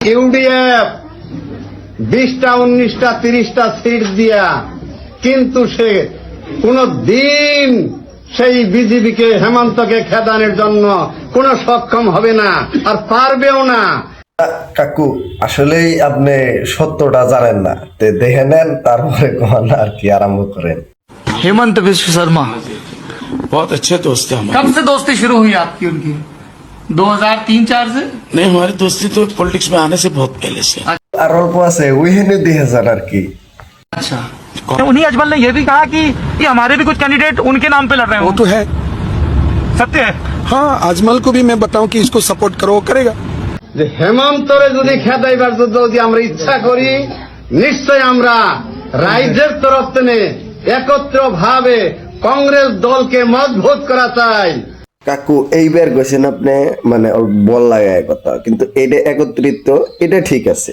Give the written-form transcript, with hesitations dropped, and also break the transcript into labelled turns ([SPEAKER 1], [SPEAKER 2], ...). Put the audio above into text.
[SPEAKER 1] UDF 20টা 19টা 30টা seat দিয়া কিন্তু সে কোন দিন সেই বিজেপিকে হেমন্তকে খেদানোর জন্য কোন সক্ষম হবে না আর পারবেও না।
[SPEAKER 2] কাকু আসলেই আপনি সত্যটা জানেন না, দেখে নেন তারপরে কোন আর কি আরম্ভ করেন।
[SPEAKER 3] हेमंत विश्व शर्मा
[SPEAKER 4] बहुत अच्छे दोस्त थे हमारे।
[SPEAKER 3] कब से दोस्ती शुरू हुई आपकी उनकी? 2003-4 से?
[SPEAKER 4] नहीं, हमारी दोस्ती तो पॉलिटिक्स में आने से बहुत पहले से।
[SPEAKER 2] আর অল্প আছে ওইখানে 2000 আর কি।
[SPEAKER 3] अच्छा, उन्हीं अजमल ने यह भी कहा कि ये हमारे भी कुछ कैंडिडेट उनके नाम पे लड़ रहे हैं।
[SPEAKER 5] वो तो है,
[SPEAKER 3] सत्य है।
[SPEAKER 5] हाँ। अजमल को भी मैं बताऊं कि इसको सपोर्ट करो, वो करेगा।
[SPEAKER 1] যে হেমন্তরে যদি খেদাইবার যদি আমরা ইচ্ছা করি, নিশ্চয় আমরা রাজ্যের তরফ থেকে একত্র ভাবে কংগ্রেস দলকে মজবুত করা চাই।
[SPEAKER 2] কাকু এইবার গেছেন আপনি মানে বল লাগায় কথা, কিন্তু এটা একত্রিত এটা ঠিক আছে।